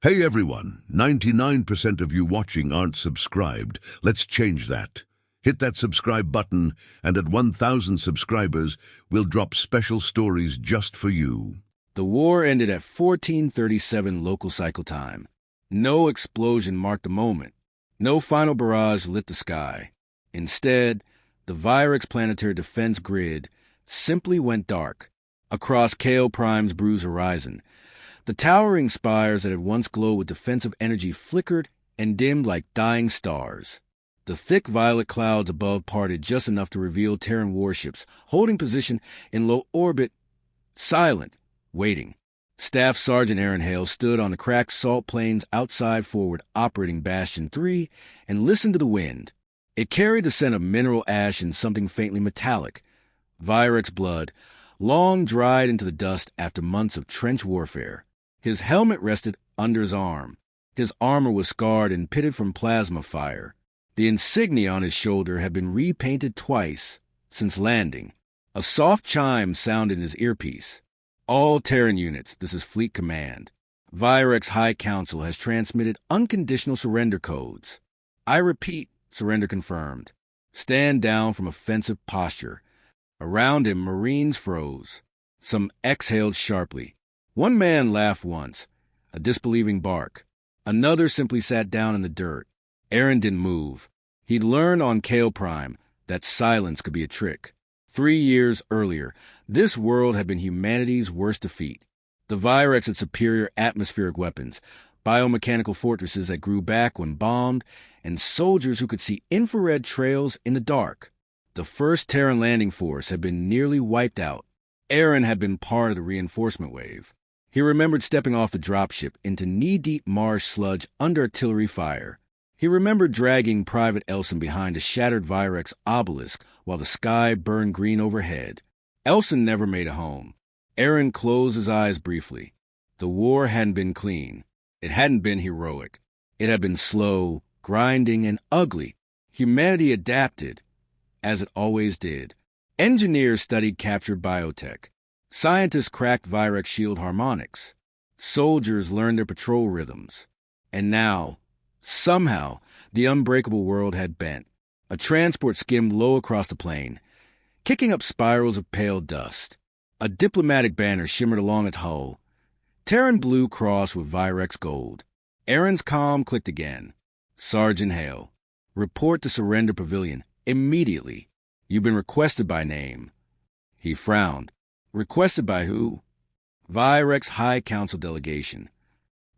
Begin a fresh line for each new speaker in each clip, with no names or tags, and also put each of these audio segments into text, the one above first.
Hey everyone, 99% of you watching aren't subscribed. Let's change that. Hit that subscribe button, and at 1,000 subscribers, we'll drop special stories just for you.
The war ended at 1437 local cycle time. No explosion marked the moment. No final barrage lit the sky. Instead, the Virex planetary defense grid simply went dark. Across Kale Prime's bruised horizon, the towering spires that had once glowed with defensive energy flickered and dimmed like dying stars. The thick violet clouds above parted just enough to reveal Terran warships holding position in low orbit, silent, waiting. Staff Sergeant Aaron Hale stood on the cracked salt plains outside forward operating Bastion 3 and listened to the wind. It carried the scent of mineral ash and something faintly metallic. Virex blood, long dried into the dust after months of trench warfare. His helmet rested under his arm. His armor was scarred and pitted from plasma fire. The insignia on his shoulder had been repainted twice since landing. A soft chime sounded in his earpiece. All Terran units, this is Fleet Command. Virex High Council has transmitted unconditional surrender codes. I repeat, surrender confirmed. Stand down from offensive posture. Around him, Marines froze. Some exhaled sharply. One man laughed once, a disbelieving bark. Another simply sat down in the dirt. Aaron didn't move. He'd learned on Kale Prime that silence could be a trick. 3 years earlier, this world had been humanity's worst defeat. The Virex had superior atmospheric weapons, biomechanical fortresses that grew back when bombed, and soldiers who could see infrared trails in the dark. The first Terran landing force had been nearly wiped out. Aaron had been part of the reinforcement wave. He remembered stepping off the dropship into knee-deep marsh sludge under artillery fire. He remembered dragging Private Elson behind a shattered Virex obelisk while the sky burned green overhead. Elson never made a home. Aaron closed his eyes briefly. The war hadn't been clean. It hadn't been heroic. It had been slow, grinding, and ugly. Humanity adapted, as it always did. Engineers studied captured biotech. Scientists cracked Virex shield harmonics. Soldiers learned their patrol rhythms. And now, somehow, the unbreakable world had bent. A transport skimmed low across the plain, kicking up spirals of pale dust. A diplomatic banner shimmered along its hull. Terran blue crossed with Virex gold. Aaron's comm clicked again. Sergeant Hale, report to Surrender Pavilion immediately. You've been requested by name. He frowned. Requested by who? Virex High Council delegation.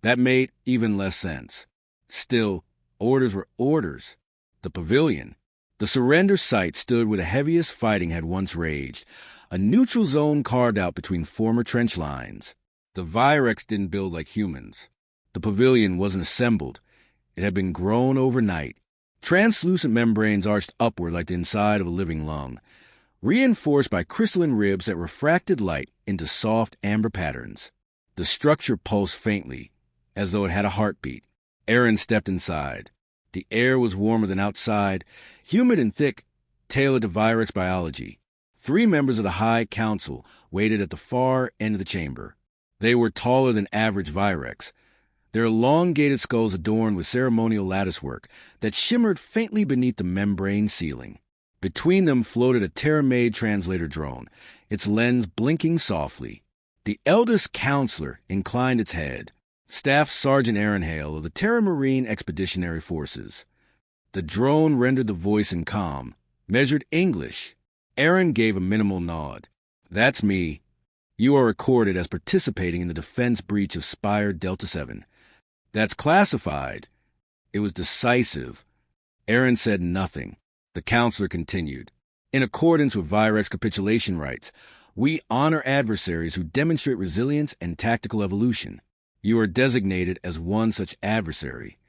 That made even less sense. Still, orders were orders. The pavilion. The surrender site stood where the heaviest fighting had once raged, a neutral zone carved out between former trench lines. The Virex didn't build like humans. The pavilion wasn't assembled. It had been grown overnight. Translucent membranes arched upward like the inside of a living lung, reinforced by crystalline ribs that refracted light into soft amber patterns. The structure pulsed faintly, as though it had a heartbeat. Aaron stepped inside. The air was warmer than outside, humid and thick, tailored to Virex biology. 3 members of the High Council waited at the far end of the chamber. They were taller than average Virex, their elongated skulls adorned with ceremonial latticework that shimmered faintly beneath the membrane ceiling. Between them floated a Terra-made translator drone, its lens blinking softly. The eldest counselor inclined its head. Staff Sergeant Aaron Hale of the Terra Marine Expeditionary Forces. The drone rendered the voice in comm, measured English. Aaron gave a minimal nod. That's me. You are recorded as participating in the defense breach of Spire Delta 7. That's classified. It was decisive. Aaron said nothing. The counselor continued. In accordance with Virex capitulation rights, we honor adversaries who demonstrate resilience and tactical evolution. You are designated as one such adversary.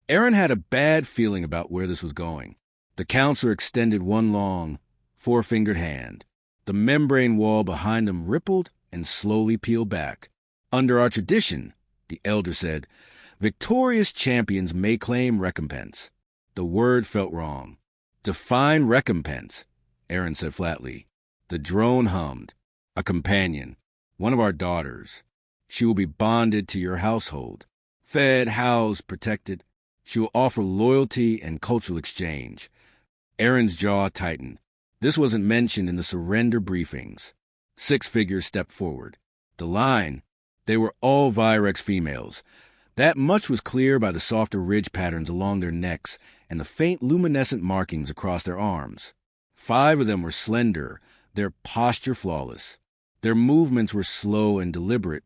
Aaron had a bad feeling about where this was going. The counselor extended one long, 4-fingered hand. The membrane wall behind them rippled and slowly peeled back. Under our tradition, the elder said, victorious champions may claim recompense. The word felt wrong. Define recompense, Aaron said flatly. The drone hummed. A companion. One of our daughters. She will be bonded to your household. Fed, housed, protected. She will offer loyalty and cultural exchange. Aaron's jaw tightened. This wasn't mentioned in the surrender briefings. 6 figures stepped forward. The line, they were all Virex females. That much was clear by the softer ridge patterns along their necks and the faint luminescent markings across their arms. 5 of them were slender, their posture flawless. Their movements were slow and deliberate,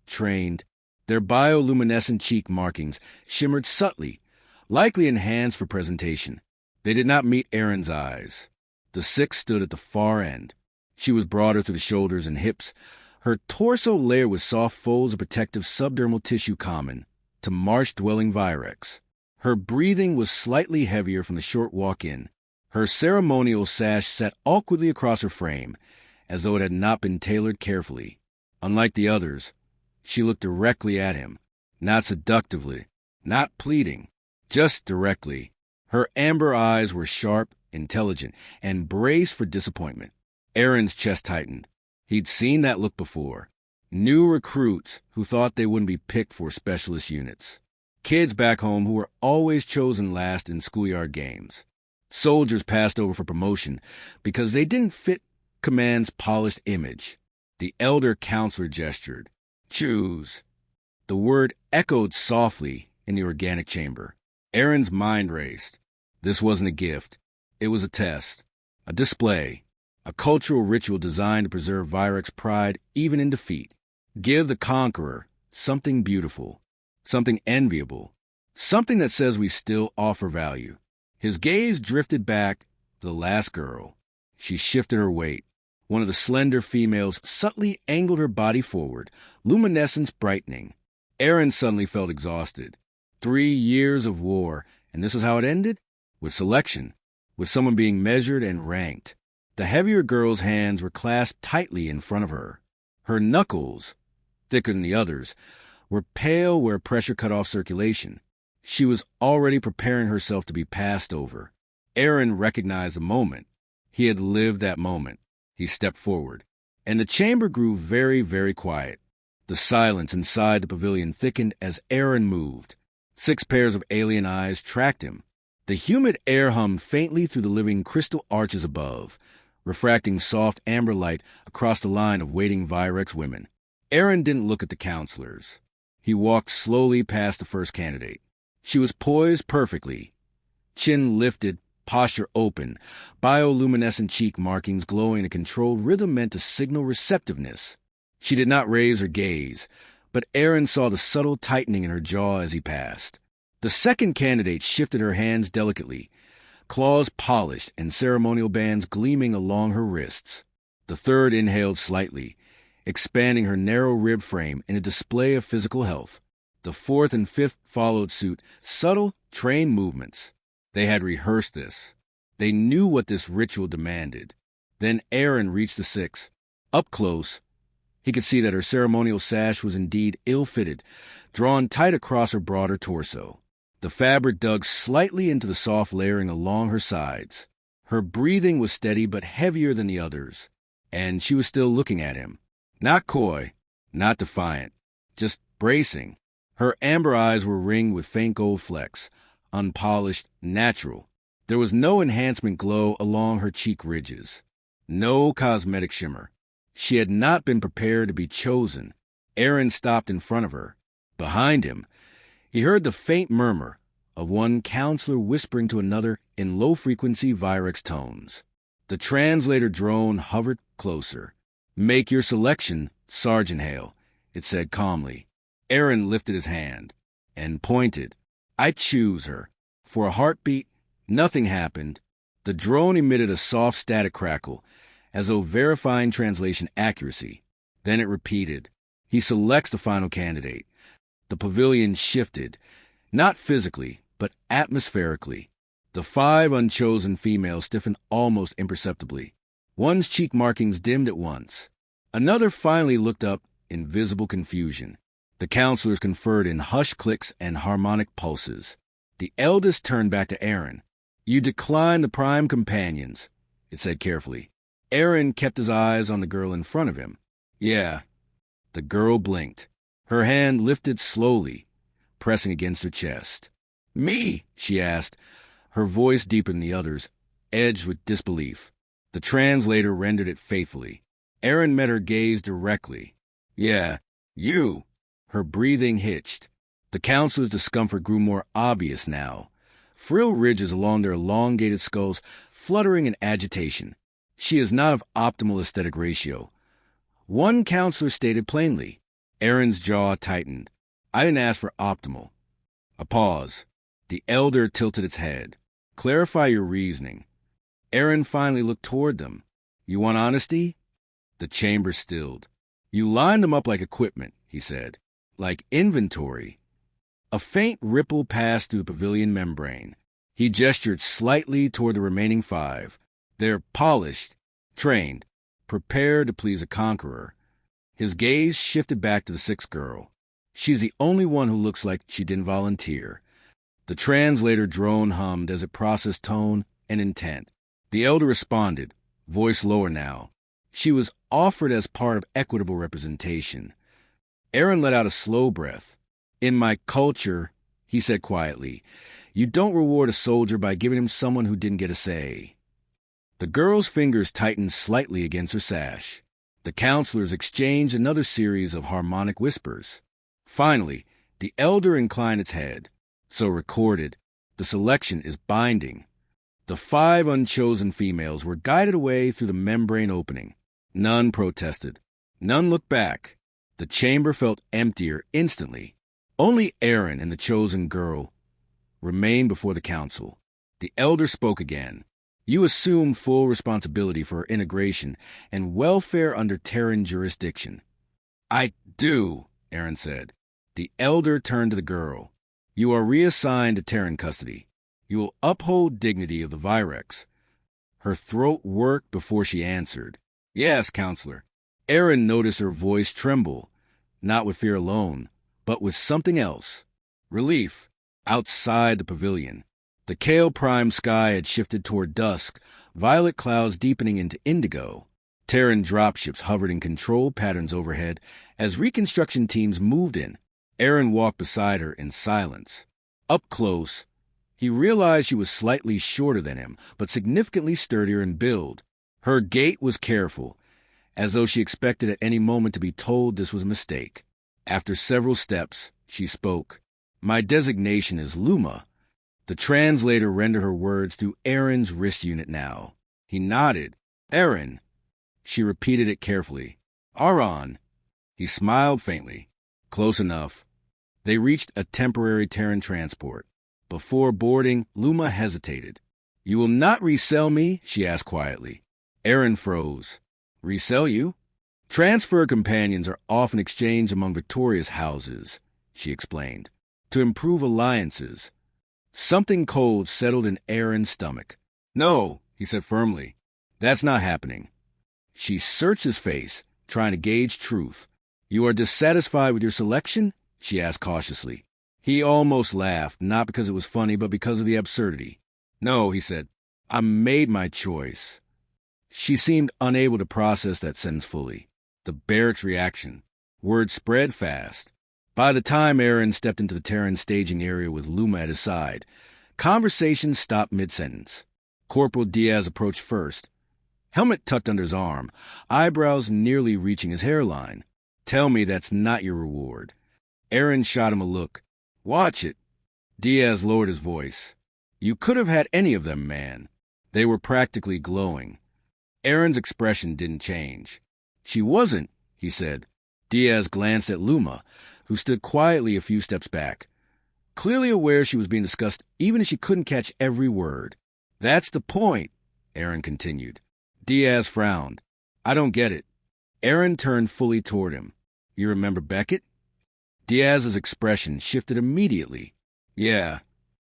trained. Their bioluminescent cheek markings shimmered subtly, likely enhanced for presentation. They did not meet Aaron's eyes. The 6th stood at the far end. She was broader through the shoulders and hips, her torso layered with soft folds of protective subdermal tissue common to marsh-dwelling Virex. Her breathing was slightly heavier from the short walk-in. Her ceremonial sash sat awkwardly across her frame, as though it had not been tailored carefully. Unlike the others, she looked directly at him, not seductively, not pleading, just directly. Her amber eyes were sharp, intelligent, and braced for disappointment. Aaron's chest tightened. He'd seen that look before. New recruits who thought they wouldn't be picked for specialist units. Kids back home who were always chosen last in schoolyard games. Soldiers passed over for promotion because they didn't fit command's polished image. The elder counselor gestured. Choose. The word echoed softly in the organic chamber. Aaron's mind raced. This wasn't a gift. It was a test, a display, a cultural ritual designed to preserve Virex pride even in defeat. Give the conqueror something beautiful, something enviable, something that says we still offer value. His gaze drifted back to the last girl. She shifted her weight. One of the slender females subtly angled her body forward, luminescence brightening. Aaron suddenly felt exhausted. 3 years of war, and this is how it ended? With selection, with someone being measured and ranked. The heavier girl's hands were clasped tightly in front of her. Her knuckles, thicker than the others, were pale where pressure cut off circulation. She was already preparing herself to be passed over. Aaron recognized the moment. He had lived that moment. He stepped forward, and the chamber grew very, very quiet. The silence inside the pavilion thickened as Aaron moved. 6 pairs of alien eyes tracked him. The humid air hummed faintly through the living crystal arches above, refracting soft amber light across the line of waiting Virex women. Aaron didn't look at the counselors. He walked slowly past the first candidate. She was poised perfectly, chin lifted, posture open, bioluminescent cheek markings glowing a controlled rhythm meant to signal receptiveness. She did not raise her gaze, but Aaron saw the subtle tightening in her jaw as he passed. The second candidate shifted her hands delicately, claws polished and ceremonial bands gleaming along her wrists. The third inhaled slightly, expanding her narrow-ribbed frame in a display of physical health. The 4th and 5th followed suit, subtle, trained movements. They had rehearsed this. They knew what this ritual demanded. Then Aaron reached the 6th. Up close, he could see that her ceremonial sash was indeed ill-fitted, drawn tight across her broader torso. The fabric dug slightly into the soft layering along her sides. Her breathing was steady but heavier than the others, and she was still looking at him. Not coy, not defiant, just bracing. Her amber eyes were ringed with faint gold flecks, unpolished, natural. There was no enhancement glow along her cheek ridges, no cosmetic shimmer. She had not been prepared to be chosen. Aaron stopped in front of her. Behind him, he heard the faint murmur of one counselor whispering to another in low-frequency Virex tones. The translator drone hovered closer. "Make your selection, Sergeant Hale," it said calmly. Aaron lifted his hand and pointed. "I choose her." For a heartbeat, nothing happened. The drone emitted a soft static crackle, as though verifying translation accuracy. Then it repeated. He selects the final candidate. The pavilion shifted, not physically, but atmospherically. The 5 unchosen females stiffened almost imperceptibly. One's cheek markings dimmed at once. Another finally looked up in visible confusion. The counselors conferred in hushed clicks and harmonic pulses. The eldest turned back to Aaron. "You decline the prime companions," it said carefully. Aaron kept his eyes on the girl in front of him. "Yeah." The girl blinked. Her hand lifted slowly, pressing against her chest. "Me?" she asked, her voice deeper than the others, edged with disbelief. The translator rendered it faithfully. Erin met her gaze directly. "Yeah, you." Her breathing hitched. The counselor's discomfort grew more obvious now. Frill ridges along their elongated skulls fluttering in agitation. "She is not of optimal aesthetic ratio." One counselor stated plainly. Erin's jaw tightened. "I didn't ask for optimal." A pause. The elder tilted its head. "Clarify your reasoning." Erin finally looked toward them. "You want honesty?" The chamber stilled. "You lined them up like equipment," he said. "Like inventory." A faint ripple passed through the pavilion membrane. He gestured slightly toward the remaining 5. "They're polished, trained, prepared to please a conqueror." His gaze shifted back to the 6th girl. "She's the only one who looks like she didn't volunteer." The translator drone hummed as it processed tone and intent. The elder responded, voice lower now. "She was offered as part of equitable representation." Erin let out a slow breath. "In my culture," he said quietly, "you don't reward a soldier by giving him someone who didn't get a say." The girl's fingers tightened slightly against her sash. The counselors exchanged another series of harmonic whispers. Finally, the elder inclined its head. "So recorded. The selection is binding." The 5 unchosen females were guided away through the membrane opening. None protested. None looked back. The chamber felt emptier instantly. Only Erin and the chosen girl remained before the council. The elder spoke again. "You assume full responsibility for her integration and welfare under Terran jurisdiction." "I do," Erin said. The elder turned to the girl. "You are reassigned to Terran custody. You will uphold dignity of the Virex." Her throat worked before she answered. "Yes, counselor." Erin noticed her voice tremble, not with fear alone, but with something else. Relief. Outside the pavilion, the Kale-primed sky had shifted toward dusk, violet clouds deepening into indigo. Terran dropships hovered in control patterns overhead as reconstruction teams moved in. Erin walked beside her in silence. Up close, he realized she was slightly shorter than him, but significantly sturdier in build. Her gait was careful, as though she expected at any moment to be told this was a mistake. After several steps, she spoke. "My designation is Luma." The translator rendered her words through Erin's wrist unit now. He nodded. "Erin." She repeated it carefully. "Aron." He smiled faintly. "Close enough." They reached a temporary Terran transport. Before boarding, Luma hesitated. "You will not resell me?" she asked quietly. Erin froze. "Resell you?" "Transfer companions are often exchanged among victorious houses," she explained, "to improve alliances." Something cold settled in Erin's stomach. "No," he said firmly. "That's not happening." She searched his face, trying to gauge truth. "You are dissatisfied with your selection?" she asked cautiously. He almost laughed, not because it was funny, but because of the absurdity. "No," he said. "I made my choice." She seemed unable to process that sentence fully. The barracks reaction. Word spread fast. By the time Erin stepped into the Terran staging area with Luma at his side, conversation stopped mid-sentence. Corporal Diaz approached first. Helmet tucked under his arm, eyebrows nearly reaching his hairline. "Tell me that's not your reward." Erin shot him a look. "Watch it." Diaz lowered his voice. "You could have had any of them, man." They were practically glowing. Erin's expression didn't change. "She wasn't," he said. Diaz glanced at Luma, who stood quietly a few steps back, clearly aware she was being discussed even if she couldn't catch every word. "That's the point," Erin continued. Diaz frowned. "I don't get it." Erin turned fully toward him. "You remember Beckett?" Diaz's expression shifted immediately. "Yeah.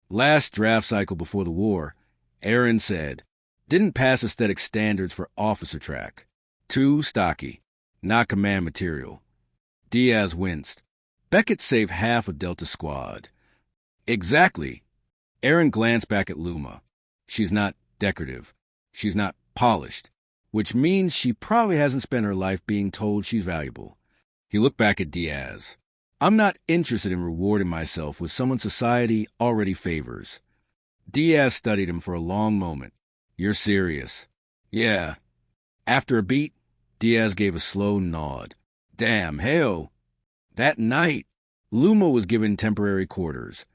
Last draft cycle before the war," Erin said. "Didn't pass aesthetic standards for officer track. Too stocky. Not command material." Diaz winced. "Beckett saved half of Delta Squad." "Exactly." Erin glanced back at Luma. "She's not decorative. She's not polished. Which means she probably hasn't spent her life being told she's valuable." He looked back at Diaz. I'm not interested in rewarding myself with someone society already favors. Diaz studied him for a long moment. You're serious? Yeah. After a beat, Diaz gave a slow nod. Damn, hell. That night, Luma was given temporary quarters,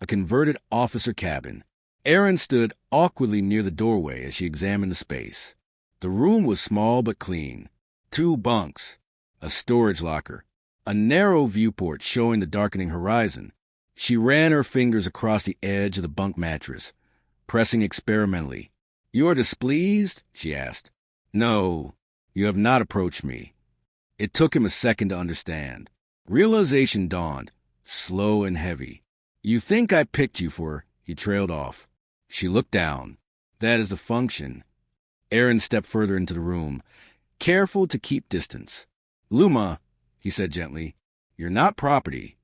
a converted officer cabin. Aaron stood awkwardly near the doorway as she examined the space. The room was small but clean. 2 bunks, a storage locker, a narrow viewport showing the darkening horizon. She ran her fingers across the edge of the bunk mattress, pressing experimentally. You are displeased? She asked. No, you have not approached me. It took him a second to understand. Realization dawned, slow and heavy. You think I picked you for... He trailed off. She looked down. That is the function. Aaron stepped further into the room, careful to keep distance. Luma, he said gently, you're not property.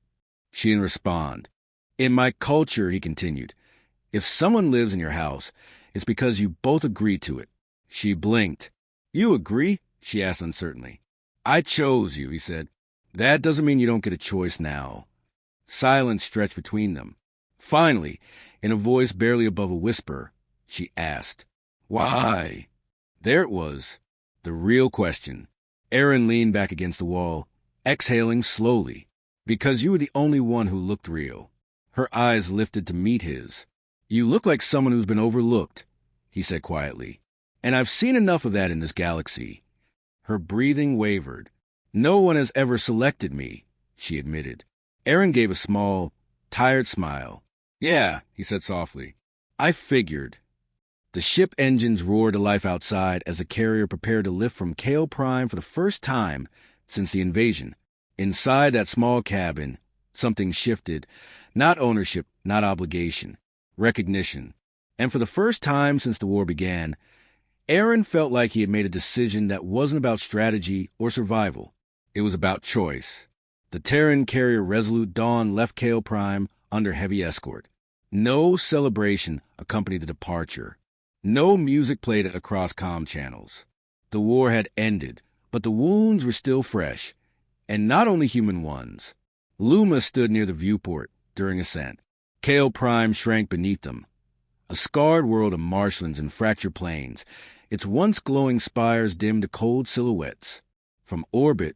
She didn't respond. In my culture, he continued, if someone lives in your house, it's because you both agree to it. She blinked. You agree? She asked uncertainly. I chose you, he said. That doesn't mean you don't get a choice now. Silence stretched between them. Finally, in a voice barely above a whisper, she asked, Why? There it was, the real question. Aaron leaned back against the wall, exhaling slowly. Because you were the only one who looked real. Her eyes lifted to meet his. You look like someone who's been overlooked, he said quietly. And I've seen enough of that in this galaxy. Her breathing wavered. No one has ever selected me, she admitted. Aaron gave a small, tired smile. Yeah, he said softly. I figured. The ship engines roared to life outside as the carrier prepared to lift from Kale Prime for the first time since the invasion. Inside that small cabin, something shifted. Not ownership, not obligation. Recognition. And for the first time since the war began, Aaron felt like he had made a decision that wasn't about strategy or survival. It was about choice. The Terran carrier Resolute Dawn left Kale Prime under heavy escort. No celebration accompanied the departure. No music played across comm channels. The war had ended, but the wounds were still fresh, and not only human ones. Luma stood near the viewport during ascent. Kale Prime shrank beneath them. A scarred world of marshlands and fractured plains, its once glowing spires dimmed to cold silhouettes. From orbit,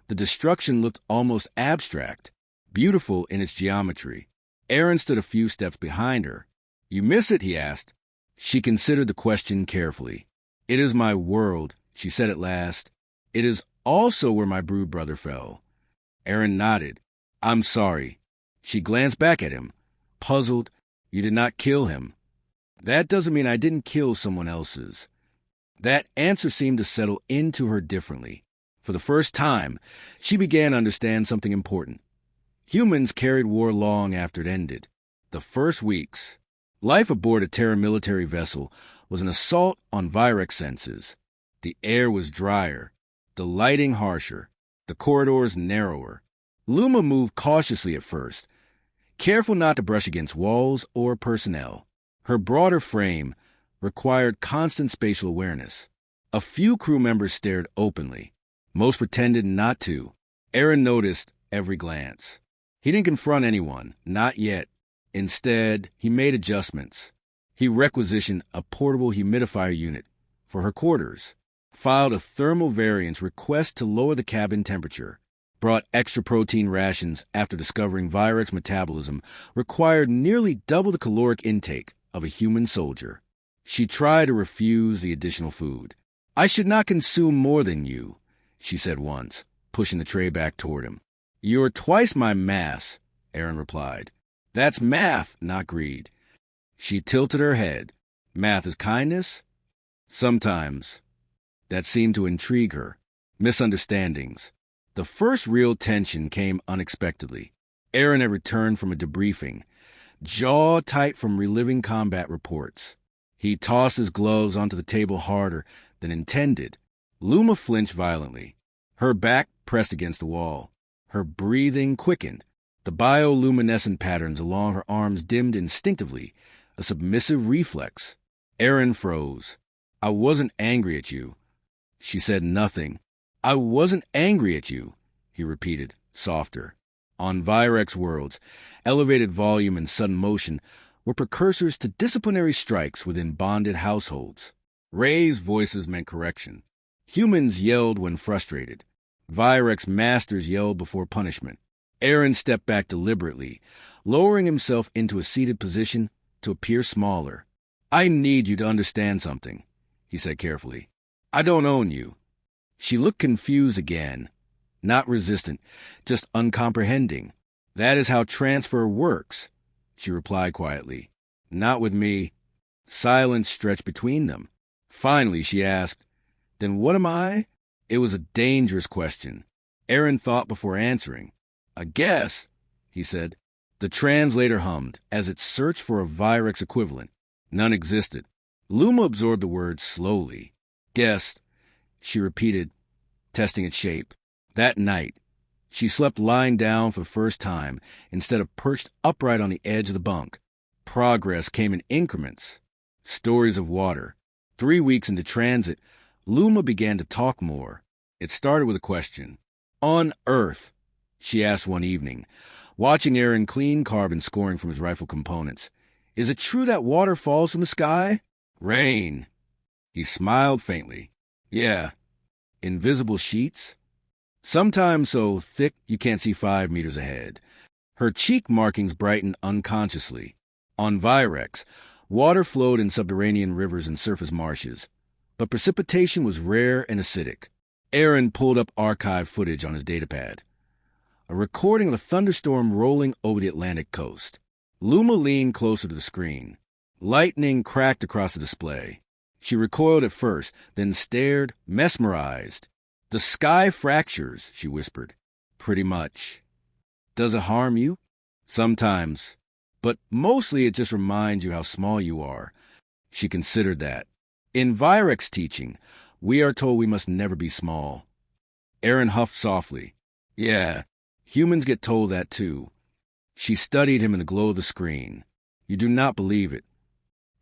the destruction looked almost abstract, beautiful in its geometry. Aaron stood a few steps behind her. You miss it? He asked. She considered the question carefully. It is my world, she said at last. It is also where my brood brother fell. Aaron nodded. I'm sorry. She glanced back at him, puzzled. You did not kill him. That doesn't mean I didn't kill someone else's. That answer seemed to settle into her differently. For the first time, she began to understand something important. Humans carried war long after it ended. The first weeks, life aboard a Terran military vessel was an assault on Virex senses. The air was drier, the lighting harsher, the corridors narrower. Luma moved cautiously at first, careful not to brush against walls or personnel. Her broader frame required constant spatial awareness. A few crew members stared openly. Most pretended not to. Aaron noticed every glance. He didn't confront anyone, not yet. Instead, he made adjustments. He requisitioned a portable humidifier unit for her quarters, filed a thermal variance request to lower the cabin temperature, brought extra protein rations after discovering Virex metabolism required nearly double the caloric intake of a human soldier. She tried to refuse the additional food. I should not consume more than you, she said once, pushing the tray back toward him. You're twice my mass, Aaron replied. That's math, not greed. She tilted her head. Math is kindness? Sometimes. That seemed to intrigue her. Misunderstandings. The first real tension came unexpectedly. Aaron had returned from a debriefing, jaw tight from reliving combat reports. He tossed his gloves onto the table harder than intended. Luma flinched violently. Her back pressed against the wall. Her breathing quickened. The bioluminescent patterns along her arms dimmed instinctively, a submissive reflex. Aaron froze. I wasn't angry at you. She said nothing. I wasn't angry at you, he repeated, softer. On Virex worlds, elevated volume and sudden motion were precursors to disciplinary strikes within bonded households. Raised voices meant correction. Humans yelled when frustrated. Virex masters yelled before punishment. Aaron stepped back deliberately, lowering himself into a seated position to appear smaller. "I need you to understand something," he said carefully. "I don't own you." She looked confused again, not resistant, just uncomprehending. "That is how transfer works," she replied quietly. "Not with me." Silence stretched between them. Finally, she asked, "Then what am I?" It was a dangerous question. Aaron thought before answering. "I guess," he said. The translator hummed as it searched for a Virex equivalent. None existed. Luma absorbed the word slowly. "Guessed," she repeated, testing its shape. That night, she slept lying down for the first time instead of perched upright on the edge of the bunk. Progress came in increments. Stories of water. 3 weeks into transit, Luma began to talk more. It started with a question. "On Earth," she asked one evening, watching Aaron clean carbon scoring from his rifle components, "is it true that water falls from the sky?" "Rain." He smiled faintly. "Yeah." "Invisible sheets?" "Sometimes so thick you can't see 5 meters ahead." Her cheek markings brightened unconsciously. On Virex, water flowed in subterranean rivers and surface marshes, but precipitation was rare and acidic. Aaron pulled up archive footage on his datapad. A recording of a thunderstorm rolling over the Atlantic coast. Luma leaned closer to the screen. Lightning cracked across the display. She recoiled at first, then stared, mesmerized. "The sky fractures," she whispered. "Pretty much." "Does it harm you?" "Sometimes. But mostly it just reminds you how small you are." She considered that. "In Virex teaching, we are told we must never be small." Aaron huffed softly. "Yeah, humans get told that too." She studied him in the glow of the screen. "You do not believe it."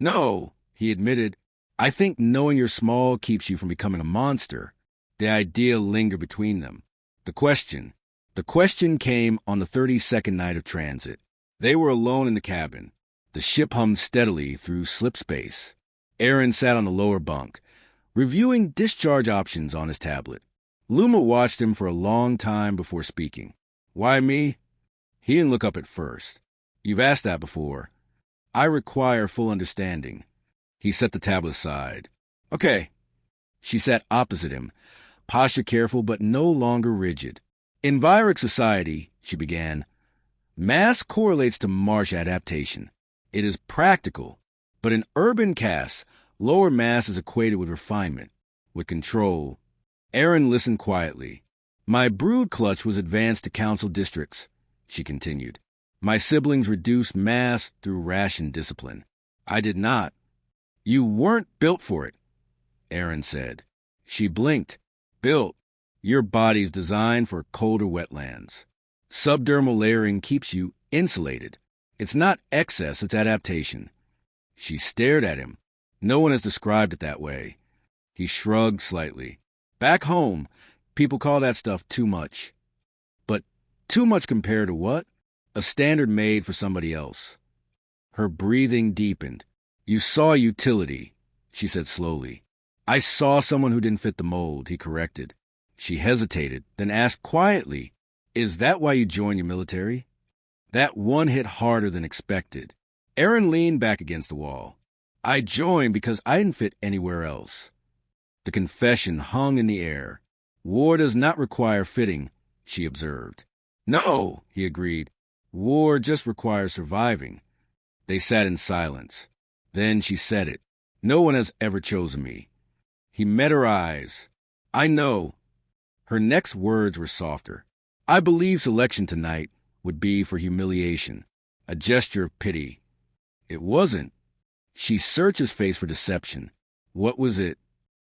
"No," he admitted. "I think knowing you're small keeps you from becoming a monster." The idea lingered between them. The question came on the 32nd night of transit. They were alone in the cabin. The ship hummed steadily through slip space. Aaron sat on the lower bunk, reviewing discharge options on his tablet. Luma watched him for a long time before speaking. "Why me?" He didn't look up at first. "You've asked that before." "I require full understanding." He set the tablet aside. "Okay." She sat opposite him, posture careful but no longer rigid. "In Virex society," she began, "mass correlates to marsh adaptation. It is practical, but in urban castes, lower mass is equated with refinement, with control." Aaron listened quietly. "My brood clutch was advanced to council districts," she continued. "My siblings reduced mass through ration discipline. I did not." "You weren't built for it," Aaron said. She blinked. "Built. Your body's designed for colder wetlands. Subdermal layering keeps you insulated. It's not excess, it's adaptation." She stared at him. "No one has described it that way." He shrugged slightly. "Back home, people call that stuff too much." "But too much compared to what?" "A standard made for somebody else." Her breathing deepened. "You saw utility," she said slowly. "I saw someone who didn't fit the mold," he corrected. She hesitated, then asked quietly, "Is that why you joined your military?" That one hit harder than expected. Aaron leaned back against the wall. "I joined because I didn't fit anywhere else." The confession hung in the air. "War does not require fitting," she observed. "No," he agreed. "War just requires surviving." They sat in silence. Then she said it. "No one has ever chosen me." He met her eyes. "I know." Her next words were softer. "I believe selection tonight would be for humiliation, a gesture of pity." It wasn't. She searched his face for deception. What was it?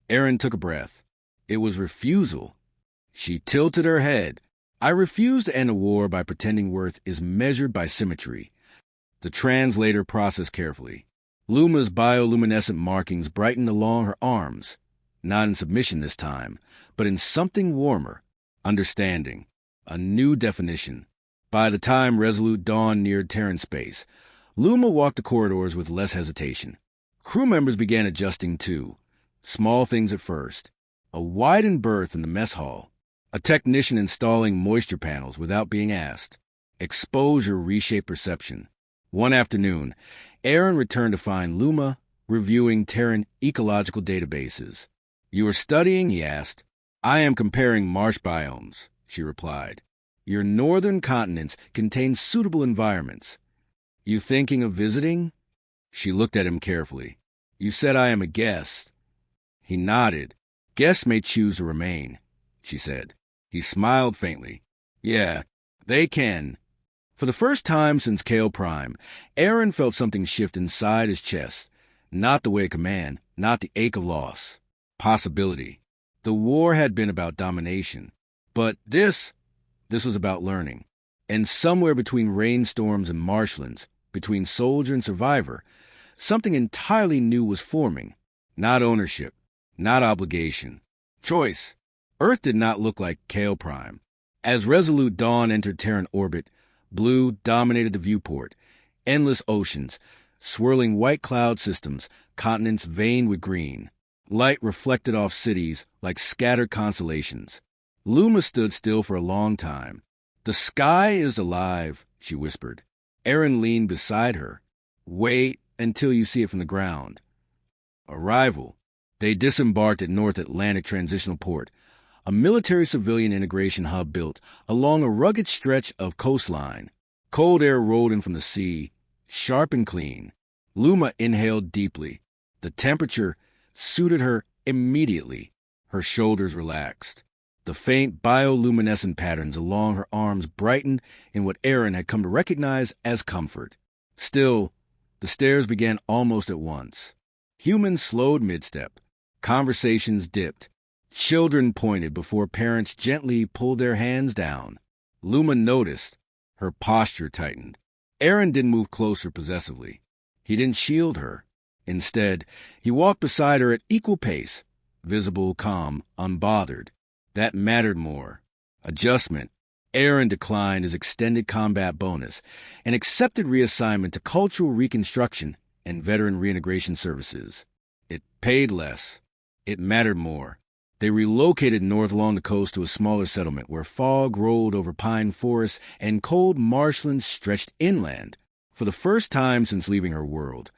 Aaron took a breath. It was refusal. She tilted her head. "I refuse to end a war by pretending worth is measured by symmetry." The translator processed carefully. Luma's bioluminescent markings brightened along her arms, not in submission this time, but in something warmer, understanding, a new definition. By the time Resolute Dawn neared Terran space, Luma walked the corridors with less hesitation. Crew members began adjusting too. Small things at first. A widened berth in the mess hall. A technician installing moisture panels without being asked. Exposure reshaped perception. One afternoon, Aaron returned to find Luma reviewing Terran ecological databases. "You are studying?" he asked. "I am comparing marsh biomes," she replied. "Your northern continents contain suitable environments. You thinking of visiting?" She looked at him carefully. "You said I am a guest." He nodded. "Guests may choose to remain," she said. He smiled faintly. "Yeah, they can." For the first time since Kale Prime, Aaron felt something shift inside his chest. Not the way of command, not the ache of loss. Possibility. The war had been about domination. But this was about learning. And somewhere between rainstorms and marshlands, between soldier and survivor, something entirely new was forming. Not ownership, not obligation. Choice. Earth did not look like Kale Prime. As Resolute Dawn entered Terran orbit, blue dominated the viewport. Endless oceans, swirling white cloud systems, continents veined with green. Light reflected off cities like scattered constellations. Luma stood still for a long time. "The sky is alive," she whispered. Aaron leaned beside her. "Wait until you see it from the ground." Arrival. They disembarked at North Atlantic Transitional Port, a military-civilian integration hub built along a rugged stretch of coastline. Cold air rolled in from the sea, sharp and clean. Luma inhaled deeply. The temperature suited her immediately. Her shoulders relaxed. The faint bioluminescent patterns along her arms brightened in what Aaron had come to recognize as comfort. Still, the stairs began almost at once. Humans slowed mid-step. Conversations dipped. Children pointed before parents gently pulled their hands down. Luma noticed. Her posture tightened. Aaron didn't move closer possessively. He didn't shield her. Instead, he walked beside her at equal pace, visible, calm, unbothered. That mattered more. Adjustment. Aaron declined his extended combat bonus and accepted reassignment to cultural reconstruction and veteran reintegration services. It paid less. It mattered more. They relocated north along the coast to a smaller settlement where fog rolled over pine forests and cold marshlands stretched inland. For the first time since leaving her world,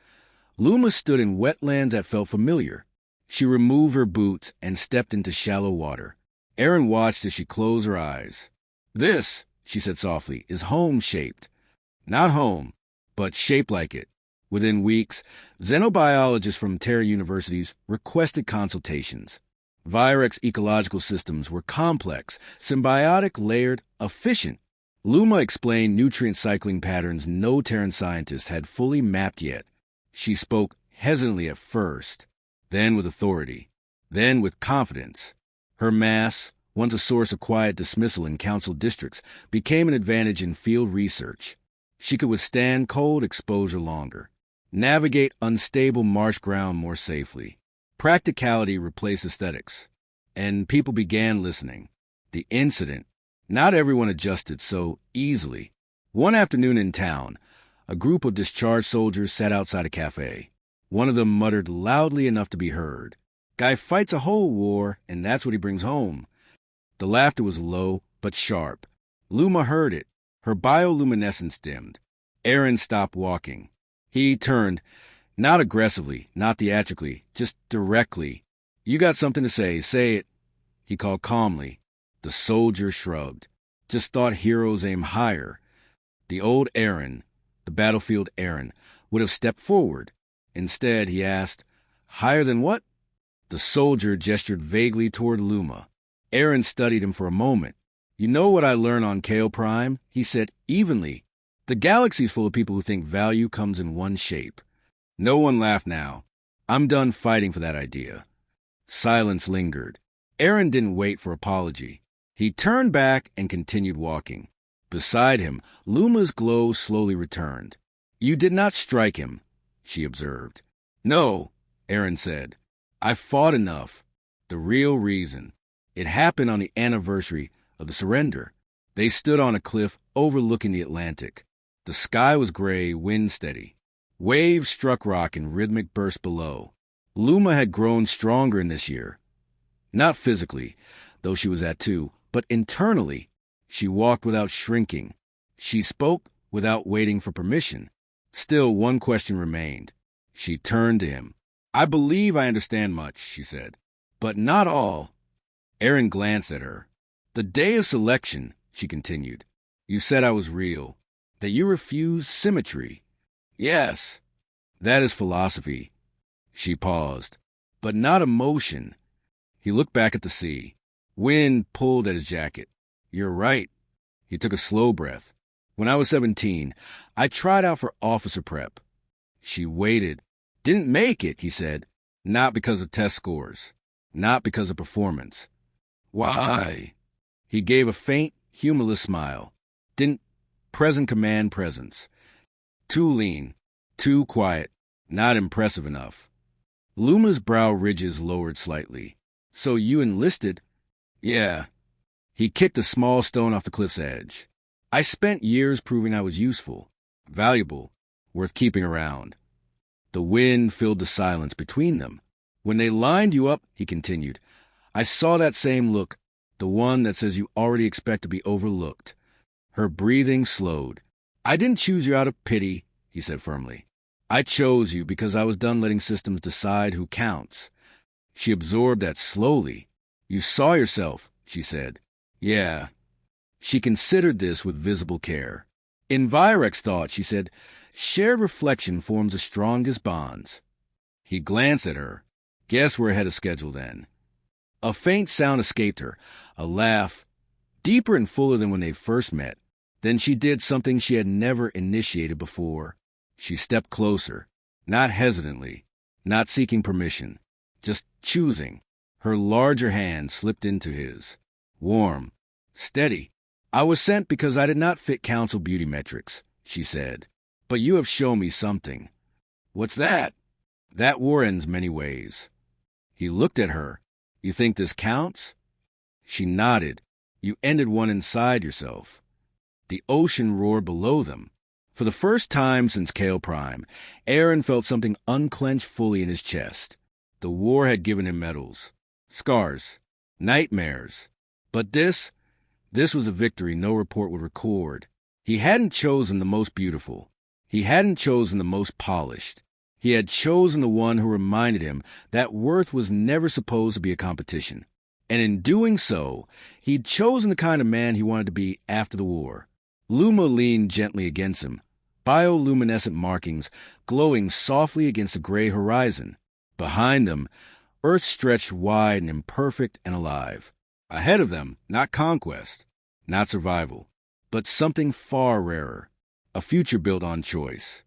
Luma stood in wetlands that felt familiar. She removed her boots and stepped into shallow water. Aaron watched as she closed her eyes. "This," she said softly, "is home-shaped. Not home, but shaped like it." Within weeks, xenobiologists from Terra universities requested consultations. Virex ecological systems were complex, symbiotic, layered, efficient. Luma explained nutrient cycling patterns no Terran scientist had fully mapped yet. She spoke hesitantly at first, then with authority, then with confidence. Her mass, once a source of quiet dismissal in council districts, became an advantage in field research. She could withstand cold exposure longer, navigate unstable marsh ground more safely. Practicality replaced aesthetics, and people began listening. The incident. Not everyone adjusted so easily. One afternoon in town, a group of discharged soldiers sat outside a cafe. One of them muttered loudly enough to be heard. "Guy fights a whole war, and that's what he brings home." The laughter was low, but sharp. Luma heard it. Her bioluminescence dimmed. Aaron stopped walking. He turned, not aggressively, not theatrically, just directly. "You got something to say it," he called calmly. The soldier shrugged. "Just thought heroes aim higher." The old Aaron, the battlefield Aaron, would have stepped forward. Instead, he asked, "Higher than what?" The soldier gestured vaguely toward Luma. Aaron studied him for a moment. "You know what I learned on Kale Prime?" he said evenly. "The galaxy's full of people who think value comes in one shape." No one laughed now. "I'm done fighting for that idea." Silence lingered. Aaron didn't wait for apology. He turned back and continued walking. Beside him, Luma's glow slowly returned. "You did not strike him," she observed. "No," Aaron said. "I fought enough. The real reason. It happened on the anniversary of the surrender." They stood on a cliff overlooking the Atlantic. The sky was gray, wind steady. Waves struck rock in rhythmic bursts below. Luma had grown stronger in this year. Not physically, though she was that too, but internally. She walked without shrinking. She spoke without waiting for permission. Still, one question remained. She turned to him. "I believe I understand much," she said, "but not all." Aaron glanced at her. "The day of selection," she continued, "you said I was real, that you refused symmetry." "Yes, that is philosophy." She paused. "But not emotion." He looked back at the sea. Wind pulled at his jacket. "You're right." He took a slow breath. "When I was 17, I tried out for officer prep." She waited. "Didn't make it," he said. "Not because of test scores. Not because of performance." "Why?" He gave a faint, humorless smile. "Didn't present command presence. Too lean. Too quiet. Not impressive enough." Luma's brow ridges lowered slightly. "So you enlisted?" "Yeah." He kicked a small stone off the cliff's edge. "I spent years proving I was useful, valuable, worth keeping around." The wind filled the silence between them. "When they lined you up," he continued, "I saw that same look, the one that says you already expect to be overlooked." Her breathing slowed. "I didn't choose you out of pity," he said firmly. "I chose you because I was done letting systems decide who counts." She absorbed that slowly. "You saw yourself," she said. "Yeah." She considered this with visible care. "In Virex thought," she said, "shared reflection forms the strongest bonds." He glanced at her. "Guess we're ahead of schedule then." A faint sound escaped her, a laugh, deeper and fuller than when they first met. Then she did something she had never initiated before. She stepped closer, not hesitantly, not seeking permission, just choosing. Her larger hand slipped into his. Warm, steady. "I was sent because I did not fit council beauty metrics," she said. "But you have shown me something." "What's that?" "That war ends many ways." He looked at her. "You think this counts?" She nodded. "You ended one inside yourself." The ocean roared below them. For the first time since Kale Prime, Aaron felt something unclench fully in his chest. The war had given him medals, scars, nightmares. But this was a victory no report would record. He hadn't chosen the most beautiful. He hadn't chosen the most polished. He had chosen the one who reminded him that worth was never supposed to be a competition. And in doing so, he'd chosen the kind of man he wanted to be after the war. Luma leaned gently against him, bioluminescent markings glowing softly against the gray horizon. Behind them, Earth stretched wide and imperfect and alive. Ahead of them, not conquest, not survival, but something far rarer, a future built on choice.